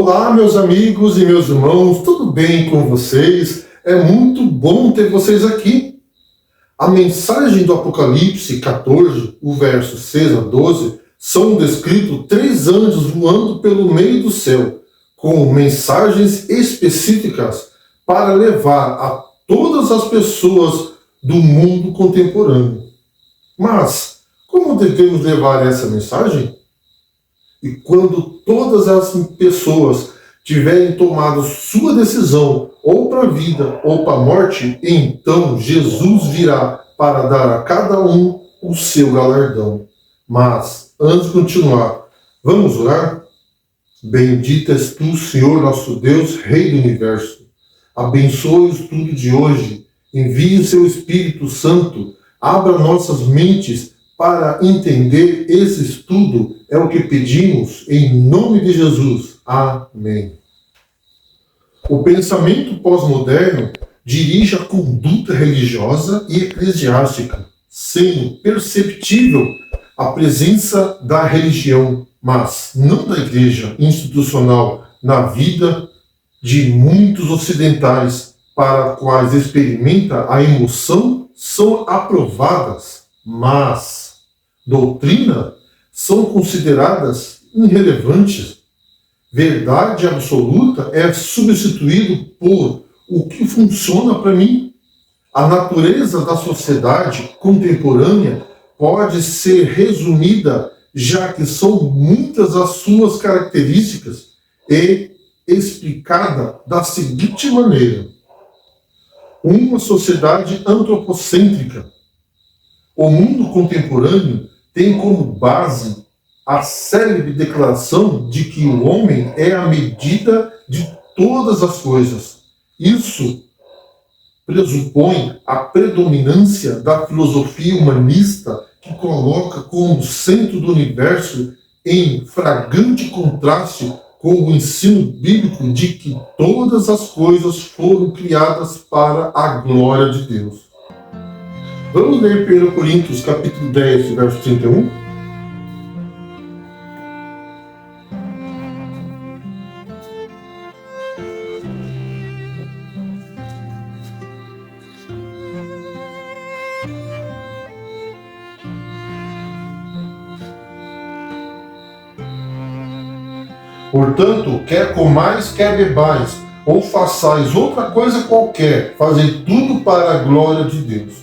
Olá, meus amigos e meus irmãos, tudo bem com vocês? É muito bom ter vocês aqui. A mensagem do Apocalipse 14, o verso 6 a 12, são descritos 3 anjos voando pelo meio do céu, com mensagens específicas para levar a todas as pessoas do mundo contemporâneo. Mas, como devemos levar essa mensagem? E quando todas as pessoas tiverem tomado sua decisão, ou para a vida ou para a morte, então Jesus virá para dar a cada um o seu galardão. Mas, antes de continuar, vamos orar? Bendito és tu, Senhor nosso Deus, Rei do Universo. Abençoe o estudo de hoje. Envie o seu Espírito Santo. Abra nossas mentes para entender esse estudo. É o que pedimos em nome de Jesus. Amém. O pensamento pós-moderno dirige a conduta religiosa e eclesiástica, sendo perceptível a presença da religião, mas não da igreja institucional na vida de muitos ocidentais, para quais experimenta a emoção, são aprovadas, mas doutrina são consideradas irrelevantes. Verdade absoluta é substituído por o que funciona para mim. A natureza da sociedade contemporânea pode ser resumida, já que são muitas as suas características, e explicada da seguinte maneira: uma sociedade antropocêntrica. O mundo contemporâneo tem como base a célebre declaração de que o homem é a medida de todas as coisas. Isso pressupõe a predominância da filosofia humanista, que coloca como centro do universo em flagrante contraste com o ensino bíblico de que todas as coisas foram criadas para a glória de Deus. Vamos ler 1 Coríntios capítulo 10, verso 31? Portanto, quer comais, quer bebais, ou façais outra coisa qualquer, fazei tudo para a glória de Deus.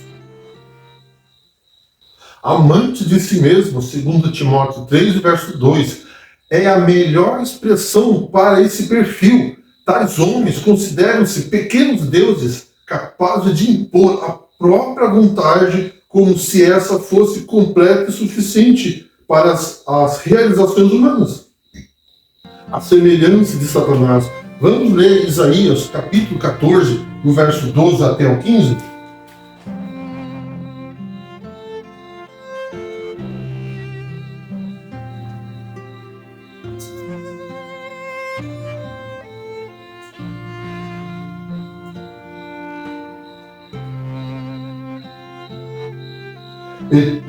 Amante de si mesmo, segundo Timóteo 3, verso 2, é a melhor expressão para esse perfil. Tais homens consideram-se pequenos deuses, capazes de impor a própria vontade, como se essa fosse completa e suficiente para as realizações humanas. A semelhança de Satanás. Vamos ler Isaías, capítulo 14, do verso 12 até o 15? E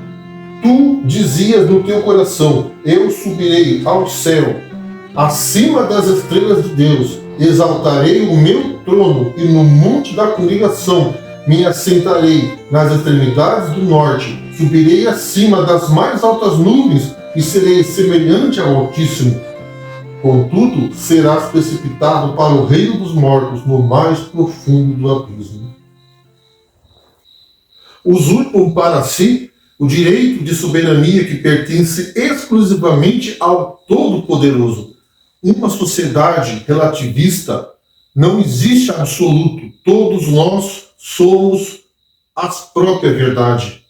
tu dizias no teu coração: eu subirei ao céu, acima das estrelas de Deus, exaltarei o meu trono, e no monte da congregação me assentarei nas extremidades do norte, subirei acima das mais altas nuvens, e serei semelhante ao Altíssimo. Contudo, serás precipitado para o reino dos mortos, no mais profundo do abismo. Usurpam para si o direito de soberania que pertence exclusivamente ao Todo-Poderoso. Uma sociedade relativista não existe absoluto. Todos nós somos a própria verdade.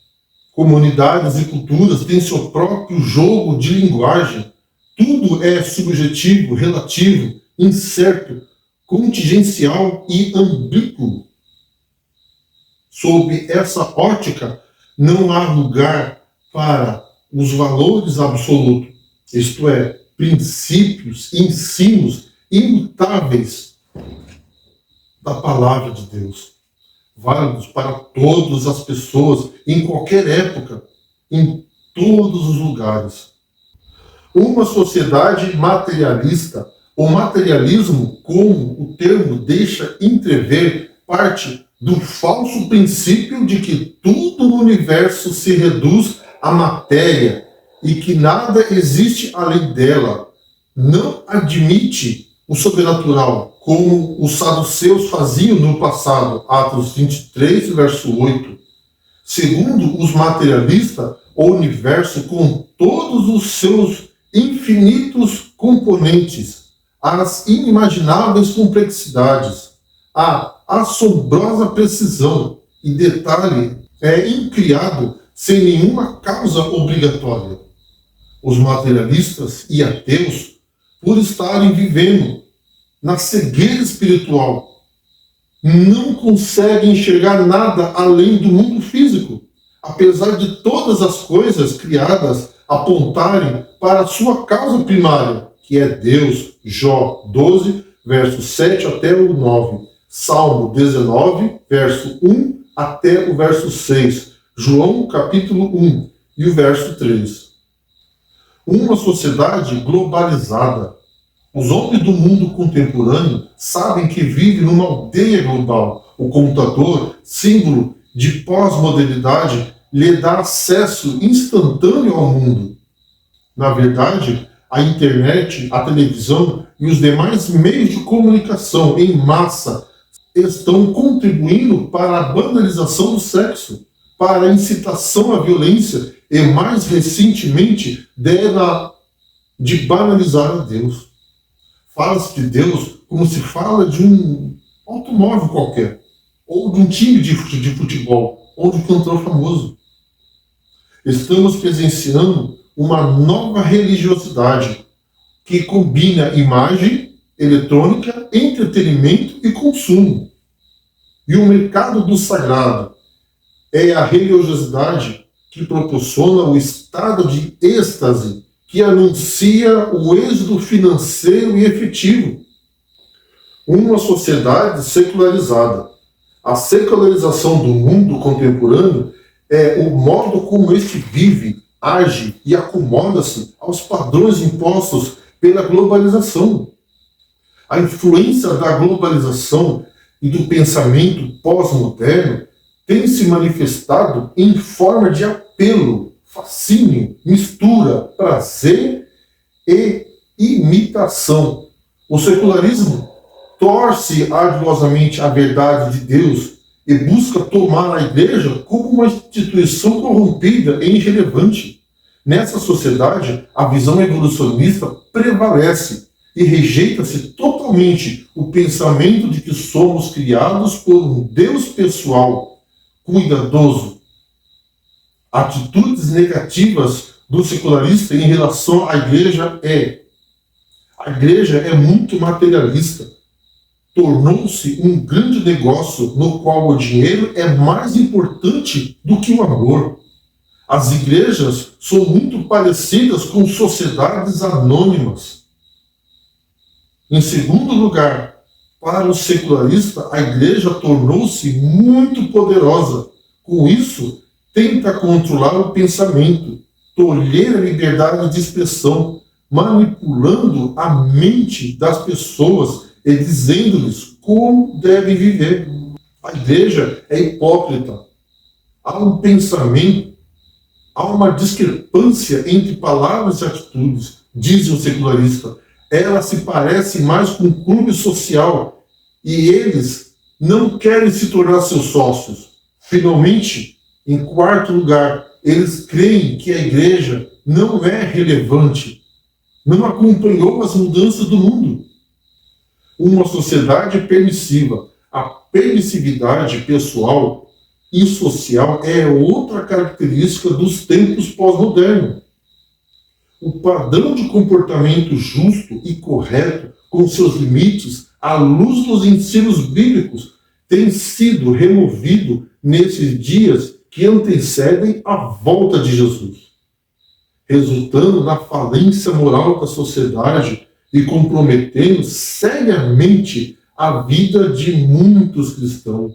Comunidades e culturas têm seu próprio jogo de linguagem. Tudo é subjetivo, relativo, incerto, contingencial e ambíguo. Sob essa ótica, não há lugar para os valores absolutos, isto é, princípios, ensinos imutáveis da palavra de Deus, válidos para todas as pessoas, em qualquer época, em todos os lugares. Uma sociedade materialista O materialismo, como o termo deixa entrever, parte do falso princípio de que tudo no universo se reduz à matéria e que nada existe além dela. Não admite o sobrenatural, como os saduceus faziam no passado, Atos 23, verso 8. Segundo os materialistas, o universo, com todos os seus infinitos componentes, as inimagináveis complexidades, a assombrosa precisão e detalhe é incriado sem nenhuma causa obrigatória. Os materialistas e ateus, por estarem vivendo na cegueira espiritual, não conseguem enxergar nada além do mundo físico, apesar de todas as coisas criadas apontarem para a sua causa primária, que é Deus. Jó 12, verso 7 até o 9. Salmo 19, verso 1 até o verso 6. João capítulo 1 e o verso 3. Uma sociedade globalizada. Os homens do mundo contemporâneo sabem que vivem numa aldeia global. O computador, símbolo de pós-modernidade, lhe dá acesso instantâneo ao mundo. Na verdade, a internet, a televisão e os demais meios de comunicação em massa estão contribuindo para a banalização do sexo, para a incitação à violência e, mais recentemente, de banalizar a Deus. Fala-se de Deus como se fala de um automóvel qualquer, ou de um time de futebol, ou de um cantor famoso. Estamos presenciando uma nova religiosidade que combina imagem, eletrônica, entretenimento e consumo. E o mercado do sagrado é a religiosidade que proporciona o estado de êxtase que anuncia o êxodo financeiro e efetivo. Uma sociedade secularizada. A secularização do mundo contemporâneo é o modo como este vive, age e acomoda-se aos padrões impostos pela globalização. A influência da globalização e do pensamento pós-moderno tem se manifestado em forma de apelo, fascínio, mistura, prazer e imitação. O secularismo torce ardorosamente a verdade de Deus e busca tomar a igreja como uma instituição corrompida e irrelevante. Nessa sociedade, a visão evolucionista prevalece e rejeita-se totalmente o pensamento de que somos criados por um Deus pessoal, cuidadoso. Atitudes negativas do secularista em relação à igreja a igreja é muito materialista. Tornou-se um grande negócio no qual o dinheiro é mais importante do que o amor. As igrejas são muito parecidas com sociedades anônimas. Em segundo lugar, para o secularista, a igreja tornou-se muito poderosa. Com isso, tenta controlar o pensamento, tolher a liberdade de expressão, manipulando a mente das pessoas e dizendo-lhes como devem viver. A igreja é hipócrita. Há um pensamento, há uma discrepância entre palavras e atitudes, diz o secularista. Ela se parece mais com um clube social e eles não querem se tornar seus sócios. Finalmente, em quarto lugar, eles creem que a igreja não é relevante, não acompanhou as mudanças do mundo. Uma sociedade permissiva. A permissividade pessoal e social é outra característica dos tempos pós-modernos. O padrão de comportamento justo e correto, com seus limites, à luz dos ensinos bíblicos, tem sido removido nesses dias que antecedem a volta de Jesus, resultando na falência moral da sociedade e comprometendo seriamente a vida de muitos cristãos.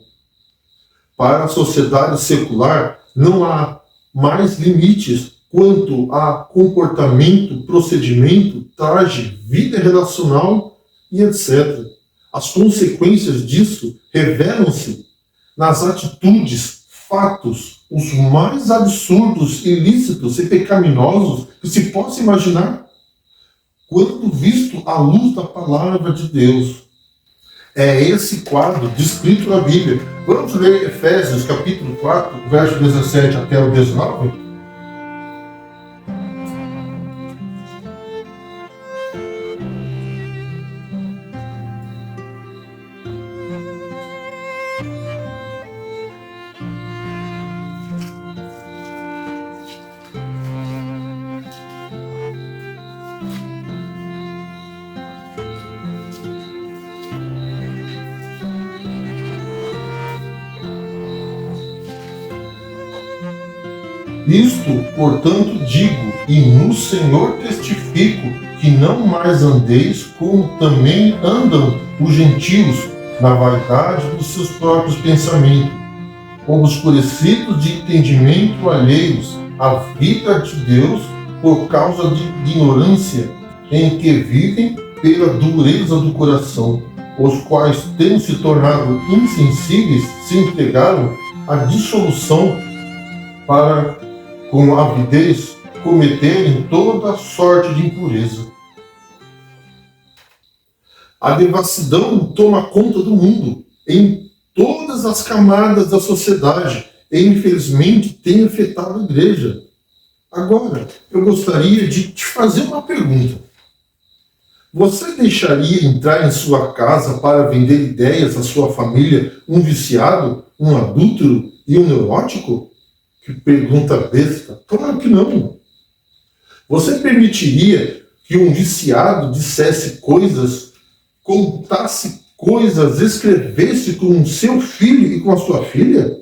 Para a sociedade secular, não há mais limites quanto a comportamento, procedimento, traje, vida relacional e etc. As consequências disso revelam-se nas atitudes, fatos, os mais absurdos, ilícitos e pecaminosos que se possa imaginar, quando visto à luz da palavra de Deus. É esse quadro descrito na Bíblia. Vamos ler Efésios capítulo 4, verso 17 até o 19? Isto, portanto, digo, e no Senhor testifico, que não mais andeis como também andam os gentios, na vaidade dos seus próprios pensamentos, obscurecidos de entendimento alheios à vida de Deus por causa de ignorância em que vivem pela dureza do coração, os quais, tendo se tornado insensíveis, se entregaram à dissolução para com avidez, cometerem toda sorte de impureza. A devassidão toma conta do mundo, em todas as camadas da sociedade, e infelizmente tem afetado a igreja. Agora, eu gostaria de te fazer uma pergunta. Você deixaria entrar em sua casa para vender ideias à sua família um viciado, um adúltero e um neurótico? Que pergunta besta. Claro que não. Você permitiria que um viciado dissesse coisas, contasse coisas, escrevesse com o seu filho e com a sua filha?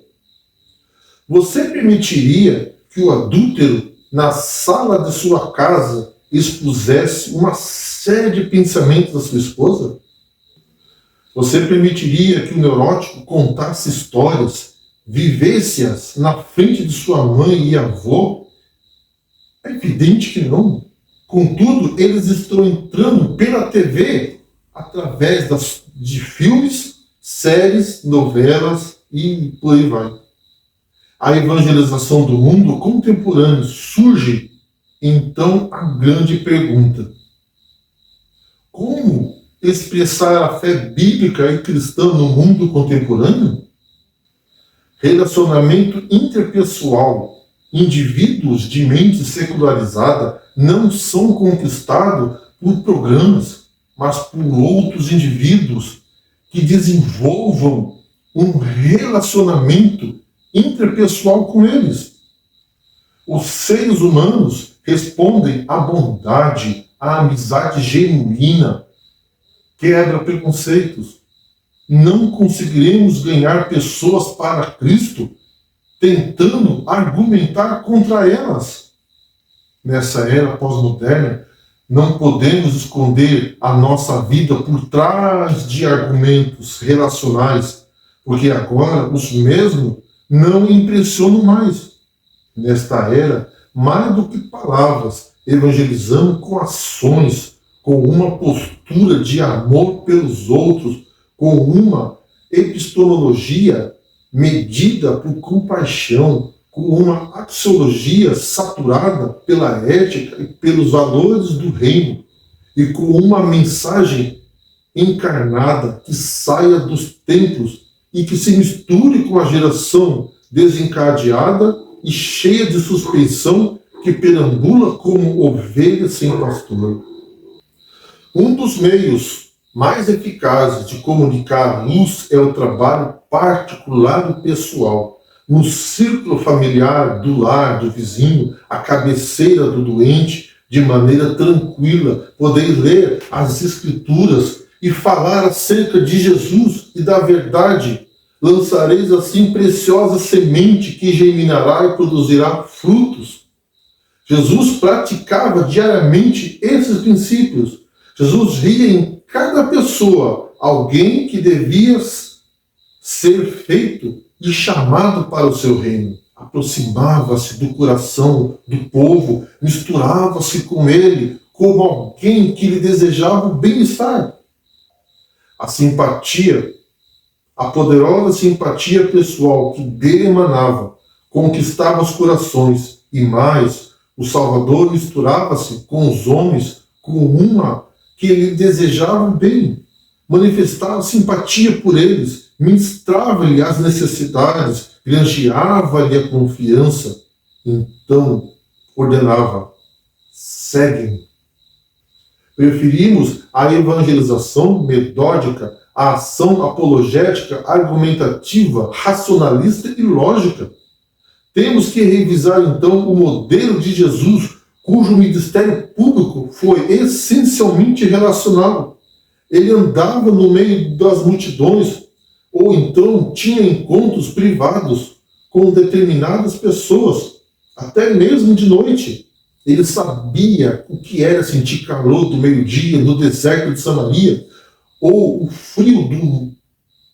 Você permitiria que o adúltero, na sala de sua casa, expusesse uma série de pensamentos da sua esposa? Você permitiria que o neurótico contasse histórias, vivesse-as na frente de sua mãe e avô? É evidente que não. Contudo, eles estão entrando pela TV através de filmes, séries, novelas e por aí vai. A evangelização do mundo contemporâneo surge, então, a grande pergunta: como expressar a fé bíblica e cristã no mundo contemporâneo? Relacionamento interpessoal. Indivíduos de mente secularizada não são conquistados por programas, mas por outros indivíduos que desenvolvam um relacionamento interpessoal com eles. Os seres humanos respondem à bondade, à amizade genuína, quebra preconceitos. Não conseguiremos ganhar pessoas para Cristo tentando argumentar contra elas. Nessa era pós-moderna, não podemos esconder a nossa vida por trás de argumentos relacionais, porque agora os mesmos não impressionam mais. Nesta era, mais do que palavras, evangelizamos com ações, com uma postura de amor pelos outros, com uma epistemologia medida por compaixão, com uma axiologia saturada pela ética e pelos valores do reino, e com uma mensagem encarnada que saia dos templos e que se misture com a geração desencadeada e cheia de suspeição que perambula como ovelha sem pastor. Um dos meios mais eficazes de comunicar a luz é o trabalho particular e pessoal, no círculo familiar, do lar, do vizinho, à cabeceira do doente, de maneira tranquila, poder ler as Escrituras e falar acerca de Jesus e da verdade. Lançareis assim preciosa semente que germinará e produzirá frutos. Jesus praticava diariamente esses princípios. Jesus via em cada pessoa alguém que devia ser feito e chamado para o seu reino. Aproximava-se do coração do povo, misturava-se com ele como alguém que lhe desejava o bem-estar. A simpatia, a poderosa simpatia pessoal que dele emanava, conquistava os corações e mais, o Salvador misturava-se com os homens com uma que ele desejava bem, manifestava simpatia por eles, ministrava-lhe as necessidades, granjeava-lhe a confiança. Então ordenava: seguem. Preferimos a evangelização metódica à ação apologética, argumentativa, racionalista e lógica. Temos que revisar então o modelo de Jesus, cujo ministério público foi essencialmente relacional. Ele andava no meio das multidões, ou então tinha encontros privados com determinadas pessoas, até mesmo de noite. Ele sabia o que era sentir calor do meio-dia no deserto de Samaria, ou o frio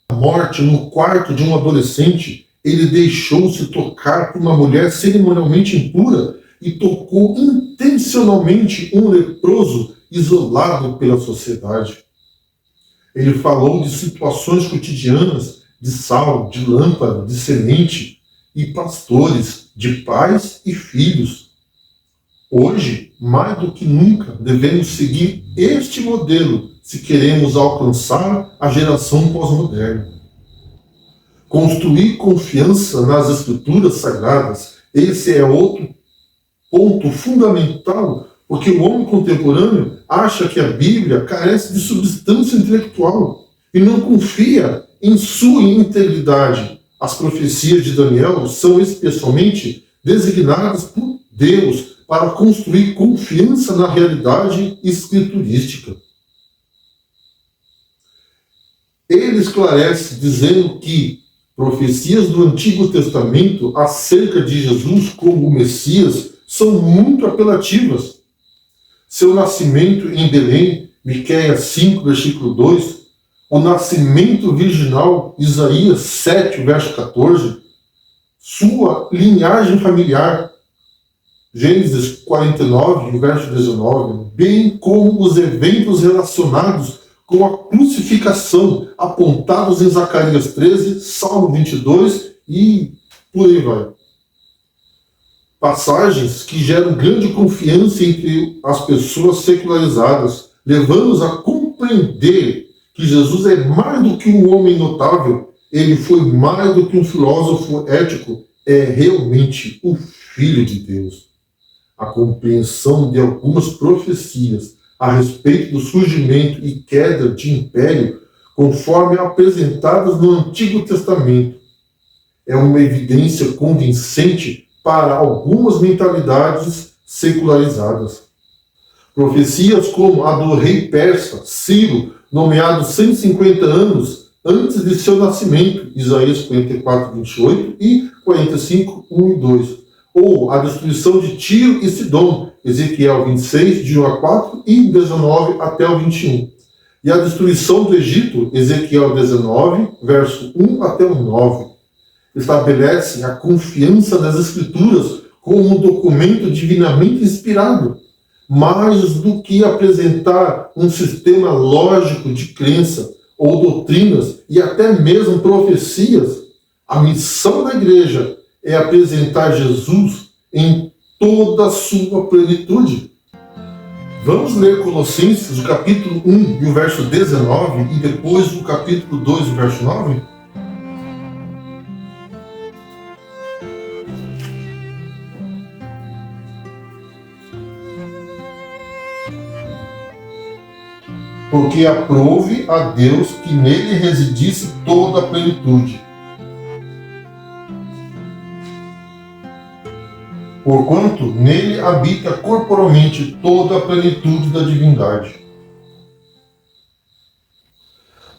da morte no quarto de um adolescente. Ele deixou-se tocar por uma mulher cerimonialmente impura e tocou intencionalmente um leproso isolado pela sociedade. Ele falou de situações cotidianas, de sal, de lâmpada, de semente e pastores, de pais e filhos. Hoje, mais do que nunca, devemos seguir este modelo se queremos alcançar a geração pós-moderna. Construir confiança nas Escrituras Sagradas, esse é outro ponto fundamental, porque o homem contemporâneo acha que a Bíblia carece de substância intelectual e não confia em sua integridade. As profecias de Daniel são especialmente designadas por Deus para construir confiança na realidade escriturística. Ele esclarece dizendo que profecias do Antigo Testamento acerca de Jesus como o Messias são muito apelativas. Seu nascimento em Belém, Miqueias 5, versículo 2, o nascimento virginal, Isaías 7, verso 14, sua linhagem familiar, Gênesis 49, verso 19, bem como os eventos relacionados com a crucificação, apontados em Zacarias 13, Salmo 22 e por aí vai. Passagens que geram grande confiança entre as pessoas secularizadas, levando-os a compreender que Jesus é mais do que um homem notável, ele foi mais do que um filósofo ético, é realmente o Filho de Deus. A compreensão de algumas profecias a respeito do surgimento e queda de império, conforme apresentadas no Antigo Testamento, é uma evidência convincente para algumas mentalidades secularizadas. Profecias como a do rei persa, Ciro, nomeado 150 anos antes de seu nascimento, Isaías 44, 28 e 45, 1 e 2. Ou a destruição de Tiro e Sidom, Ezequiel 26, de 1 a 4 e 19 até o 21. E a destruição do Egito, Ezequiel 19, verso 1 até o 9. Estabelece a confiança nas Escrituras como um documento divinamente inspirado, mais do que apresentar um sistema lógico de crença ou doutrinas e até mesmo profecias. A missão da igreja é apresentar Jesus em toda a sua plenitude. Vamos ler Colossenses, o capítulo 1 e o verso 19, e depois o capítulo 2 e o verso 9? Porque aprove a Deus que nele residisse toda a plenitude, porquanto nele habita corporalmente toda a plenitude da divindade.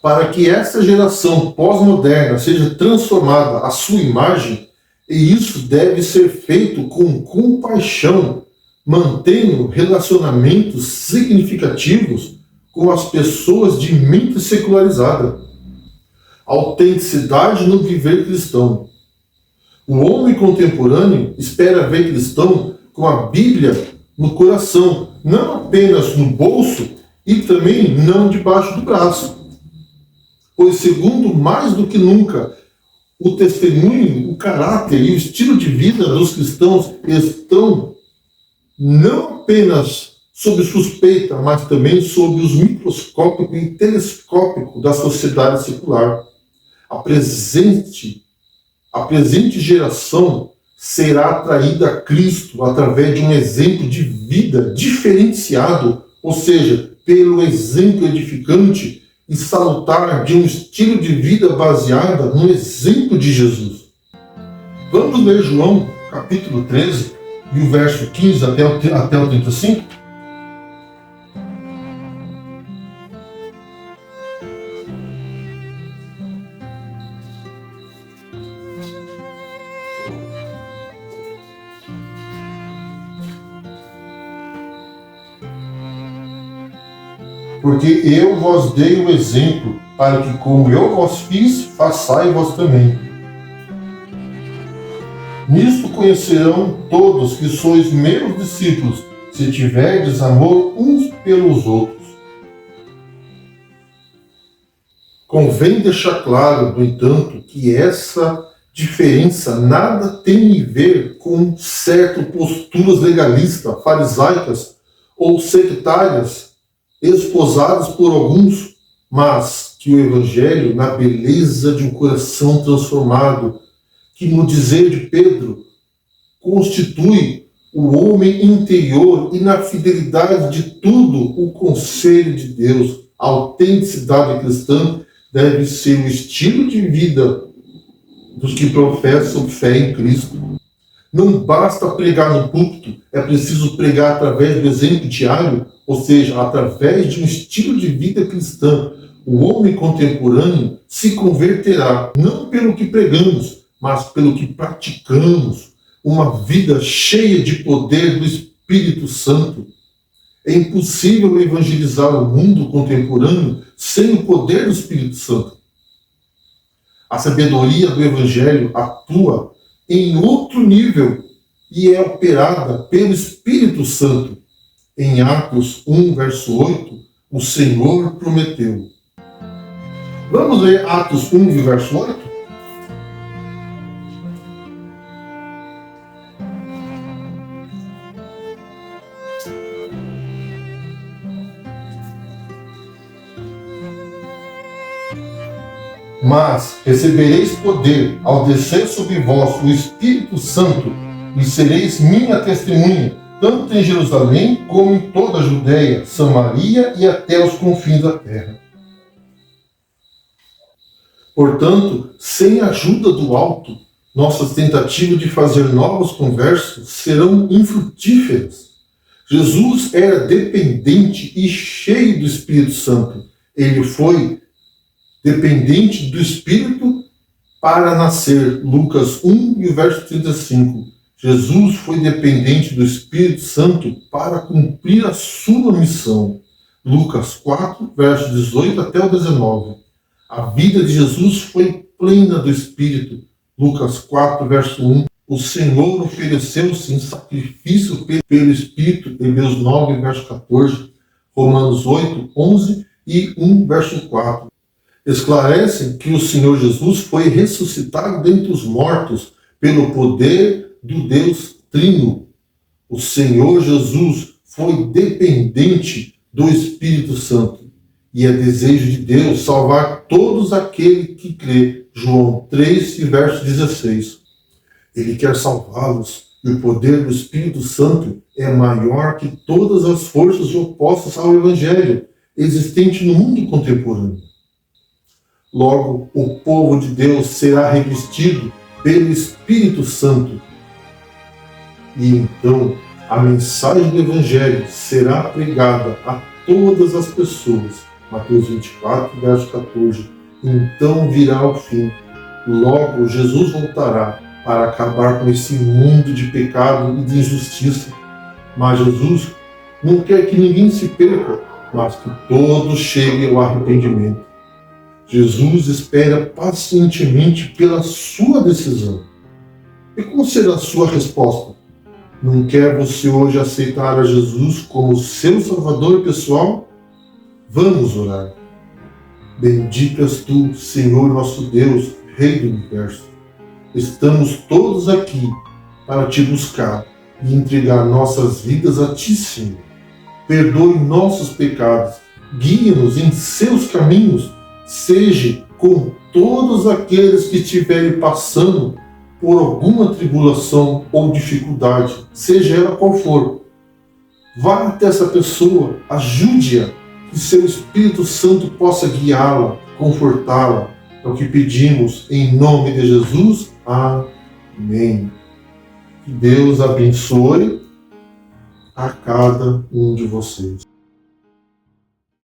Para que esta geração pós-moderna seja transformada à sua imagem, e isso deve ser feito com compaixão, mantendo relacionamentos significativos com as pessoas de mente secularizada. Autenticidade no viver cristão. O homem contemporâneo espera ver cristão com a Bíblia no coração, não apenas no bolso e também não debaixo do braço. pois segundo mais do que nunca, o testemunho, o caráter e o estilo de vida dos cristãos estão não apenas sob suspeita, mas também sob os microscópico e telescópico da sociedade secular. A presente geração será atraída a Cristo através de um exemplo de vida diferenciado, ou seja, pelo exemplo edificante e salutar de um estilo de vida baseado no exemplo de Jesus. Vamos ler João, capítulo 13, e o verso 15 até o 35? Porque eu vos dei o exemplo, para que como eu vos fiz, façais vós também. Nisto conhecerão todos que sois meus discípulos, se tiverdes amor uns pelos outros. Convém deixar claro, no entanto, que essa diferença nada tem a ver com certas posturas legalistas, farisaicas ou sectárias, esposados por alguns, mas que o Evangelho, na beleza de um coração transformado, que no dizer de Pedro, constitui o homem interior e na fidelidade de tudo o conselho de Deus, a autenticidade cristã deve ser o estilo de vida dos que professam fé em Cristo. Não basta pregar no púlpito, é preciso pregar através do exemplo diário, ou seja, através de um estilo de vida cristã. O homem contemporâneo se converterá não pelo que pregamos, mas pelo que praticamos. Uma vida cheia de poder do Espírito Santo. É impossível evangelizar o mundo contemporâneo sem o poder do Espírito Santo. A sabedoria do Evangelho atua em outro nível e é operada pelo Espírito Santo. Em Atos 1, verso 8, o Senhor prometeu. Vamos ler Atos 1, verso 8? Mas recebereis poder ao descer sobre vós o Espírito Santo e sereis minha testemunha, tanto em Jerusalém como em toda a Judéia, Samaria e até os confins da terra. Portanto, sem a ajuda do alto, nossas tentativas de fazer novos conversos serão infrutíferas. Jesus era dependente e cheio do Espírito Santo. Ele foi dependente do Espírito para nascer. Lucas 1 e o verso 35. Jesus foi dependente do Espírito Santo para cumprir a sua missão. Lucas 4, verso 18 até o 19. A vida de Jesus foi plena do Espírito. Lucas 4, verso 1. O Senhor ofereceu-se em sacrifício pelo Espírito. Hebreus 9, verso 14. Romanos 8, 11 e 1, verso 4. Esclarecem que o Senhor Jesus foi ressuscitado dentre os mortos pelo poder do Deus Trino. O Senhor Jesus foi dependente do Espírito Santo e é desejo de Deus salvar todos aqueles que crê. João 3, verso 16. Ele quer salvá-los e o poder do Espírito Santo é maior que todas as forças opostas ao Evangelho existente no mundo contemporâneo. Logo, o povo de Deus será revestido pelo Espírito Santo. E então, a mensagem do Evangelho será pregada a todas as pessoas. Mateus 24, verso 14. Então virá o fim. Logo, Jesus voltará para acabar com esse mundo de pecado e de injustiça. Mas Jesus não quer que ninguém se perca, mas que todos cheguem ao arrependimento. Jesus espera pacientemente pela sua decisão. E qual será a sua resposta? Não quer você hoje aceitar a Jesus como seu Salvador pessoal? Vamos orar. Bendito és tu, Senhor nosso Deus, Rei do Universo. Estamos todos aqui para te buscar e entregar nossas vidas a ti, Senhor. Perdoe nossos pecados, guie-nos em seus caminhos, seja com todos aqueles que estiverem passando por alguma tribulação ou dificuldade, seja ela qual for. Vá até essa pessoa, ajude-a, que seu Espírito Santo possa guiá-la, confortá-la. É o que pedimos em nome de Jesus. Amém. Que Deus abençoe a cada um de vocês.